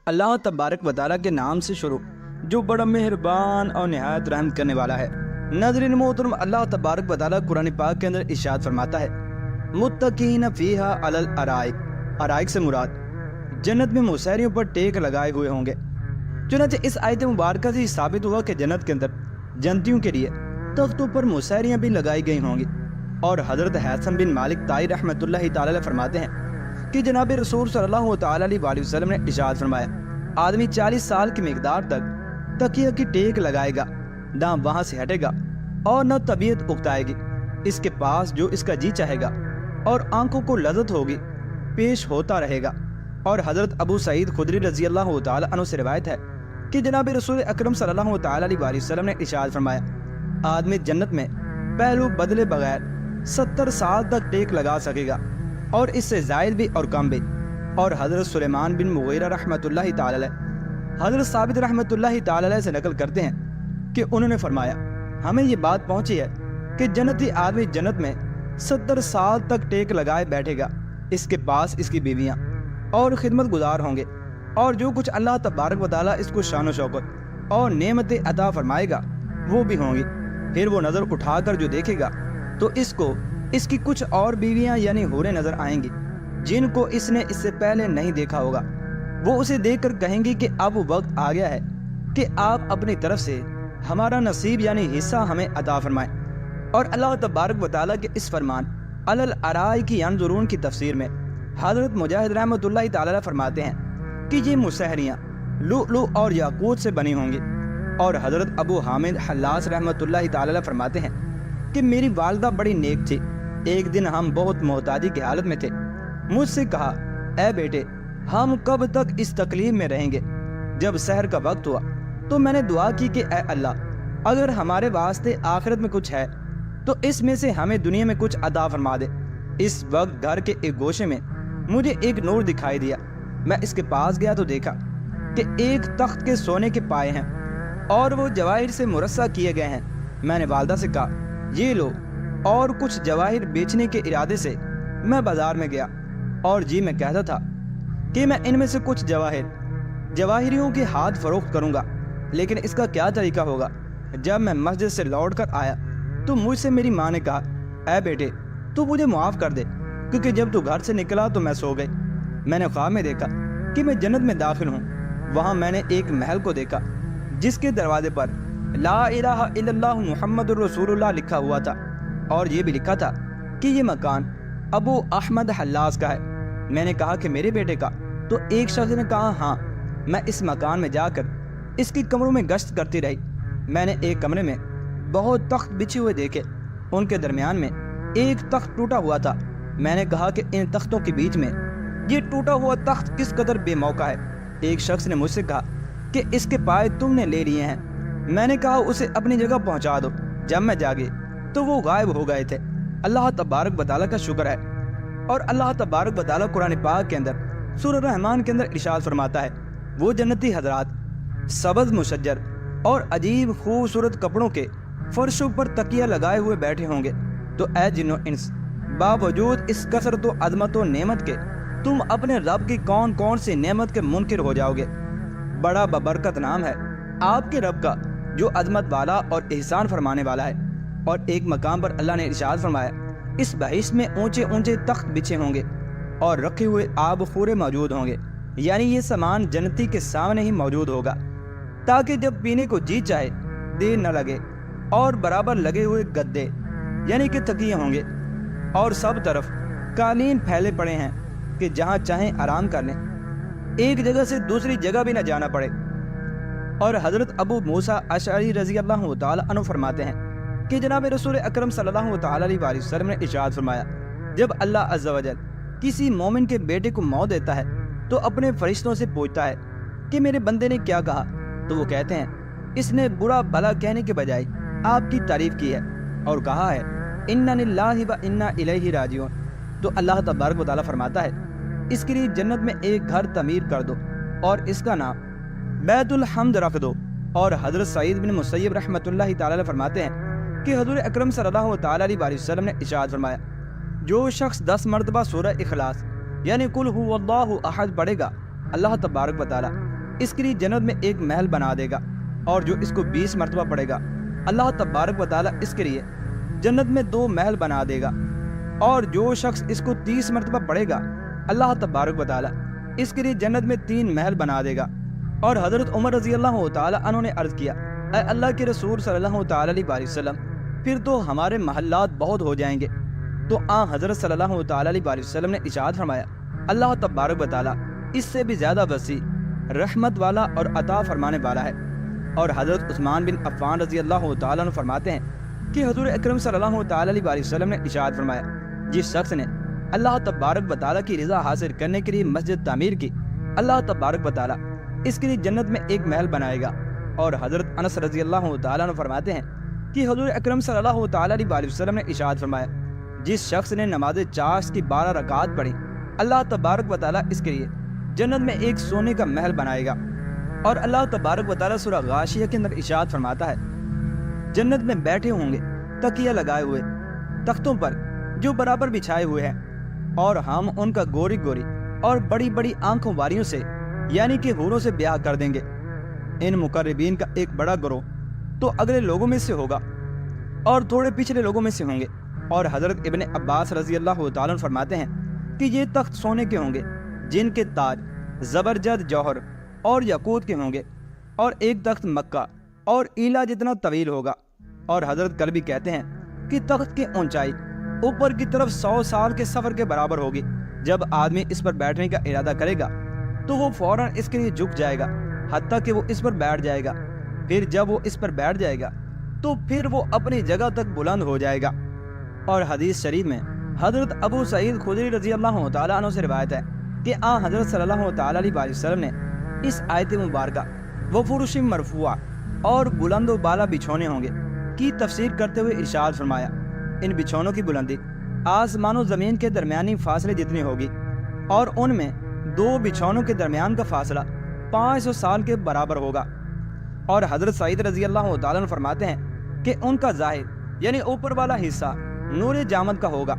اللہ تبارک و تعالیٰ کے نام سے شروع جو بڑا مہربان اور نہایت رحم کرنے والا ہے۔ ناظرین محترم، اللہ تبارک و تعالیٰ قرآن پاک کے اندر ارشاد فرماتا ہے متقین فیہا علی الارائک، ارائک سے مراد جنت میں موسیریوں پر ٹیک لگائے ہوئے ہوں گے۔ چنانچہ اس آیت مبارکہ سے ثابت ہوا کہ جنت کے اندر جنتیوں کے لیے تختوں پر موسیریاں بھی لگائی گئی ہوں گی۔ اور حضرت حیثم بن مالک طائی رحمۃ اللہ تعالی علیہ فرماتے ہیں کہ جناب رسول صلی اللہ تعالی علیہ وسلم نے ارشاد فرمایا آدمی 40 سال کی مقدار تک تکیہ کی ٹیک لگائے گا، نہ وہاں سے ہٹے گا اور نہ طبیعت اکتائے گی۔ اس کے پاس جو اس کا جی چاہے گا اور آنکھوں کو لذت ہوگی پیش ہوتا رہے گا۔ اور حضرت ابو سعید خدری رضی اللہ تعالی عنہ سے روایت ہے کہ جناب رسول اکرم صلی اللہ تعالی علیہ وسلم نے ارشاد فرمایا آدمی جنت میں پہلو بدلے بغیر 70 سال تک ٹیک لگا سکے گا، اور اس سے زائد بھی اور کم بھی۔ اور حضرت سلیمان بن مغیرہ رحمۃ اللہ تعالی علیہ حضرت ثابت رحمۃ اللہ تعالی علیہ سے نقل کرتے ہیں کہ انہوں نے فرمایا ہمیں یہ بات پہنچی ہے کہ جنتی آدمی جنت میں 70 سال تک ٹیک لگائے بیٹھے گا، اس کے پاس اس کی بیویاں اور خدمت گزار ہوں گے، اور جو کچھ اللہ تبارک و تعالیٰ اس کو شان و شوکت اور نعمت عطا فرمائے گا وہ بھی ہوں گی۔ پھر وہ نظر اٹھا کر جو دیکھے گا تو اس کو اس کی کچھ اور بیویاں یعنی حوریں نظر آئیں گی جن کو اس نے اس سے پہلے نہیں دیکھا ہوگا۔ وہ اسے دیکھ کر کہیں گی کہ اب وقت آ گیا ہے کہ آپ اپنی طرف سے ہمارا نصیب یعنی حصہ ہمیں عطا فرمائیں۔ اور اللہ تبارک و تعالیٰ کے اس فرمان علی الارائک ینظرون کی تفسیر میں حضرت مجاہد رحمۃ اللہ تعالی فرماتے ہیں کہ یہ مسحریاں لؤلؤ اور یاقوت سے بنی ہوں گی۔ اور حضرت ابو حامد حلاس رحمۃ اللہ تعالی فرماتے ہیں کہ میری والدہ بڑی نیک تھی، ایک دن ہم بہت محتاجی کی حالت میں تھے، مجھ سے کہا اے بیٹے ہم کب تک اس تکلیف میں رہیں گے؟ جب سحر کا وقت ہوا تو میں نے دعا کی کہ اے اللہ اگر ہمارے واسطے آخرت میں کچھ ہے تو اس میں سے ہمیں دنیا میں کچھ عطا فرما دے۔ اس وقت گھر کے ایک گوشے میں مجھے ایک نور دکھائی دیا، میں اس کے پاس گیا تو دیکھا کہ ایک تخت کے سونے کے پائے ہیں اور وہ جواہر سے مرصع کیے گئے ہیں۔ میں نے والدہ سے کہا یہ لو، اور کچھ جواہر بیچنے کے ارادے سے میں بازار میں گیا اور جی میں کہتا تھا کہ میں ان میں سے کچھ جواہریوں کے ہاتھ فروخت کروں گا، لیکن اس کا کیا طریقہ ہوگا؟ جب میں مسجد سے لوٹ کر آیا تو مجھ سے میری ماں نے کہا اے بیٹے تو مجھے معاف کر دے، کیونکہ جب تو گھر سے نکلا تو میں سو گئی۔ میں نے خواب میں دیکھا کہ میں جنت میں داخل ہوں، وہاں میں نے ایک محل کو دیکھا جس کے دروازے پر لا الہ الا اللہ محمد الرسول اللہ لکھا ہوا تھا، اور یہ بھی لکھا تھا کہ یہ مکان ابو احمد حلاس کا ہے۔ میں نے کہا کہ میرے بیٹے کا؟ تو ایک شخص نے کہا ہاں۔ میں اس مکان میں جا کر اس کی کمروں میں گشت کرتی رہی۔ میں نے ایک کمرے میں بہت تخت بچھے ہوئے دیکھے، ان کے درمیان میں ایک تخت ٹوٹا ہوا تھا۔ میں نے کہا کہ ان تختوں کے بیچ میں یہ ٹوٹا ہوا تخت کس قدر بے موقع ہے۔ ایک شخص نے مجھ سے کہا کہ اس کے پائے تم نے لے لیے ہیں۔ میں نے کہا اسے اپنی جگہ پہنچا دو۔ جب میں جاگی تو وہ غائب ہو گئے تھے۔ اللہ تبارک و تعالیٰ کا شکر ہے۔ اور اللہ تبارک و تعالیٰ قرآن پاک کے اندر سورہ رحمان کے اندر ارشاد فرماتا ہے وہ جنتی حضرات سبز مشجر اور عجیب خوبصورت کپڑوں کے فرشوں پر تکیہ لگائے ہوئے بیٹھے ہوں گے۔ تو اے جن و انس، باوجود اس کثرت و عظمت و نعمت کے تم اپنے رب کی کون کون سی نعمت کے منکر ہو جاؤ گے؟ بڑا ببرکت نام ہے آپ کے رب کا جو عظمت والا اور احسان فرمانے والا ہے۔ اور ایک مقام پر اللہ نے ارشاد فرمایا اس بہشت میں اونچے اونچے تخت بچھے ہوں گے اور رکھے ہوئے آب خورے موجود ہوں گے، یعنی یہ سامان جنتی کے سامنے ہی موجود ہوگا تاکہ جب پینے کو جی چاہے دیر نہ لگے۔ اور برابر لگے ہوئے گدے یعنی کہ تکیے ہوں گے، اور سب طرف قالین پھیلے پڑے ہیں کہ جہاں چاہیں آرام کر لیں، ایک جگہ سے دوسری جگہ بھی نہ جانا پڑے۔ اور حضرت ابو موسیٰ اشعری رضی اللہ تعالی عنہ فرماتے ہیں کہ جناب رسول اکرم صلی اللہ تعالی علیہ وسلم نے ارشاد فرمایا جب اللہ عز و جل کسی مومن کے بیٹے کو موت دیتا ہے تو اپنے فرشتوں سے پوچھتا ہے کہ میرے بندے نے کیا کہا؟ تو وہ کہتے ہیں اس نے برا بھلا کہنے کے بجائے آپ کی تعریف کی ہے اور کہا ہے انا للہ و انا الیہ راجعون۔ تو اللہ تبارک و تعالیٰ فرماتا ہے اس کے لیے جنت میں ایک گھر تعمیر کر دو اور اس کا نام بیت الحمد رکھ دو۔ اور حضرت سعید بن مسیب رحمۃ اللہ تعالی فرماتے ہیں کہ حضور اکرم صلی اللہ تعالی علیہ وسلم نے ارشاد فرمایا جو شخص 10 مرتبہ سورہ اخلاص یعنی قل هو اللہ احد پڑھے گا، اللہ تبارک و تعالی اس کے لیے جنت میں ایک محل بنا دے گا، اور جو اس کو 20 مرتبہ پڑھے گا اللہ تبارک و تعالیٰ اس کے لیے جنت میں 2 محل بنا دے گا، اور جو شخص اس کو 30 مرتبہ پڑھے گا اللہ تبارک و تعالیٰ اس کے لیے جنت میں 3 محل بنا دے گا۔ اور حضرت عمر رضی اللہ تعالیٰ عنہ نے عرض کیا، اے اللہ کے رسول صلی اللہ تعالیٰ علیہ وسلم، پھر تو ہمارے محلات بہت ہو جائیں گے۔ تو حضرت صلی اللہ تعالیٰ علیہ وسلم نے ارشاد فرمایا، اللہ تبارک و تعالیٰ اس سے بھی زیادہ وسیع، رحمت والا اور عطا فرمانے والا ہے۔ اور حضرت عثمان بن عفان رضی اللہ تعالیٰ عنہ فرماتے ہیں کہ حضور اکرم صلی اللہ تعالیٰ علیہ وسلم نے ارشاد فرمایا، جس شخص نے اللہ تبارک و تعالیٰ کی رضا حاصل کرنے کے لیے مسجد تعمیر کی، اللہ تبارک و تعالیٰ اس کے لیے جنت میں ایک محل بنائے گا۔ اور حضرت انس رضی اللہ تعالیٰ عنہ فرماتے ہیں کہ حضور اکرم صلی اللہ تعالیٰ علیہ وسلم نے ارشاد فرمایا، جس شخص نے نماز چاشت کی 12 رکعات پڑھی، اللہ تبارک و تعالیٰ اس کے لیے جنت میں ایک سونے کا محل بنائے گا۔ اور اللہ تبارک و تعالیٰ سورہ غاشیہ کے اندر ارشاد فرماتا ہے، جنت میں بیٹھے ہوں گے تکیہ لگائے ہوئے تختوں پر جو برابر بچھائے ہوئے ہیں، اور ہم ان کا گوری گوری اور بڑی بڑی آنکھوں واریوں سے یعنی کہ حوروں سے بیاہ کر دیں گے۔ ان مقربین کا ایک بڑا گروہ تو اگلے لوگوں میں سے ہوگا اور تھوڑے پچھلے لوگوں میں سے ہوں گے۔ اور حضرت ابن عباس رضی اللہ تعالیٰ عنہ فرماتے ہیں کہ یہ تخت سونے کے ہوں گے جن کے تاج زبرجد جوہر اور یاقوت کے ہوں گے، اور ایک تخت مکہ اور ایلا جتنا طویل ہوگا۔ اور حضرت کلبی کہتے ہیں کہ تخت کی اونچائی اوپر کی طرف 100 سال کے سفر کے برابر ہوگی۔ جب آدمی اس پر بیٹھنے کا ارادہ کرے گا تو وہ فوراً اس کے لیے جھک جائے گا حتیٰ کہ وہ اس پر بیٹھ جائے گا۔ پھر جب وہ اس پر بیٹھ جائے گا تو پھر وہ اپنی جگہ تک بلند ہو جائے گا۔ اور حدیث شریف میں حضرت ابو سعید خدری رضی اللہ تعالیٰ عنہ سے روایت ہے کہ حضرت صلی اللہ تعالیٰ علیہ وسلم نے اس آیت مبارکہ وفرش مرفوعہ اور بلند و بالا بچھونے ہوں گے کی تفسیر کرتے ہوئے ارشاد فرمایا، ان بچھونوں کی بلندی آسمان و زمین کے درمیانی فاصلے جتنی ہوگی، اور ان میں 2 بچھونوں کے درمیان کا فاصلہ 500 سال کے برابر ہوگا۔ اور حضرت سعید رضی اللہ تعالیٰ عنہ فرماتے ہیں کہ ان کا ظاہر یعنی اوپر والا حصہ نور جامد کا ہوگا۔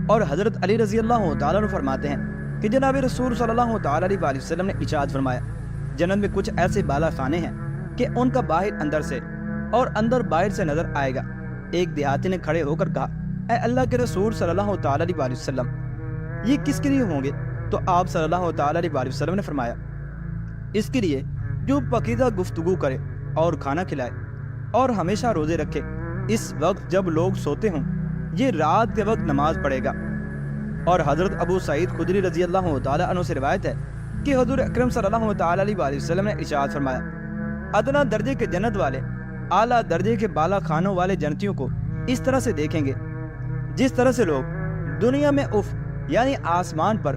اور حضرت علی رضی اللہ تعالیٰ عنہ فرماتے ہیں کہ جناب رسول صلی اللہ تعالیٰ علیہ وسلم نے ارشاد فرمایا، جنت میں کچھ ایسے بالا خانے ہیں کہ ان کا باہر اندر سے اور اندر باہر سے نظر آئے گا۔ ایک دیہاتی نے کھڑے ہو کر کہا، اے اللہ کے رسول صلی اللہ تعالیٰ علیہ وسلم، یہ کس کے لیے ہوں گے؟ تو آپ صلی اللہ تعالیٰ علیہ وسلم نے فرمایا، اس کے لیے جو پاکیزہ گفتگو کرے اور کھانا کھلائے اور ہمیشہ روزے رکھے، اس وقت جب لوگ سوتے ہوں یہ رات کے وقت نماز پڑھے گا۔ اور حضرت ابو سعید خدری رضی اللہ تعالیٰ عنہ سے روایت ہے کہ حضور اکرم صلی اللہ تعالیٰ علیہ وسلم نے ارشاد فرمایا، ادنا درجے کے جنت والے اعلیٰ درجے کے بالا خانوں والے جنتیوں کو اس طرح سے دیکھیں گے جس طرح سے لوگ دنیا میں یعنی آسمان پر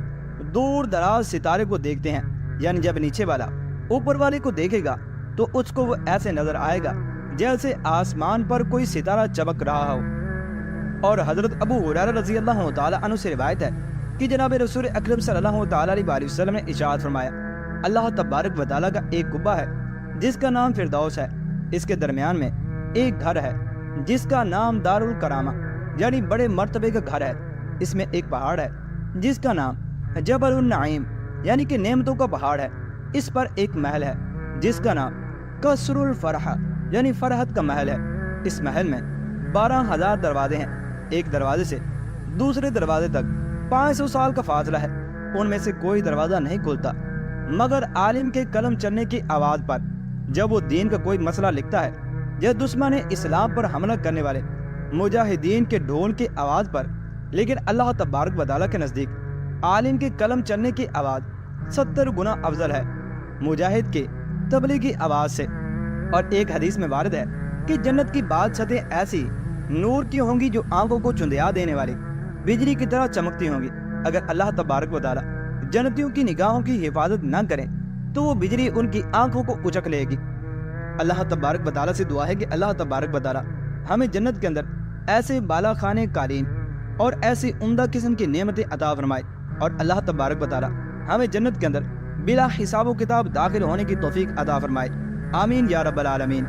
دور دراز ستارے کو دیکھتے ہیں، یعنی جب نیچے والا اوپر والے کو دیکھے گا تو اس کو وہ ایسے نظر آئے گا جیسے آسمان پر کوئی ستارہ چمک رہا ہو۔ اور حضرت ابو ہریرہ رضی اللہ تعالیٰ عنہ سے روایت ہے کہ جناب رسول اکرم صلی اللہ تعالیٰ علیہ وسلم نے ارشاد فرمایا، اللہ تبارک و تعالیٰ کا ایک قبہ ہے جس کا نام فردوس ہے، اس کے درمیان میں ایک گھر ہے جس کا نام دار الکرامہ یعنی بڑے مرتبے کا گھر ہے، اس میں ایک پہاڑ ہے جس کا نام جبل النعیم یعنی کہ نعمتوں کا پہاڑ ہے، اس پر ایک محل ہے جس کا نام قصر الفرح یعنی فرحت کا محل ہے، اس محل میں 12,000 دروازے ہیں، ایک دروازے سے دوسرے دروازے تک 500 سال کا فاصلہ ہے، ان میں سے کوئی دروازہ نہیں کھلتا مگر عالم کے قلم چلنے کی آواز پر، جب وہ دین کا کوئی مسئلہ لکھتا ہے یا دشمن اسلام پر حملہ کرنے والے مجاہدین کے ڈھول کی آواز پر۔ لیکن اللہ تبارک و تعالیٰ کے نزدیک عالم کے قلم چلنے کی آواز 70 گنا افضل ہے مجاہد کے تبلیغی آواز سے۔ اور ایک حدیث میں وارد ہے کہ جنت کی بعض چھتیں ایسی نور کی ہوں گی جو آنکھوں کو چندیا دینے والی بجلی کی طرح چمکتی ہوں گی، اگر اللہ تبارک و تعالیٰ جنتیوں کی نگاہوں کی حفاظت نہ کریں تو وہ بجلی ان کی آنکھوں کو اچک لے گی۔ اللہ تبارک و تعالیٰ سے دعا ہے کہ اللہ تبارک و تعالیٰ ہمیں جنت کے اندر ایسے بالا خانے قالین اور ایسی عمدہ قسم کی نعمتیں عطا فرمائے، اور اللہ تبارک و تعالیٰ ہمیں جنت کے اندر بلا حساب و کتاب داخل ہونے کی توفیق عطا فرمائے، آمین یا رب العالمین۔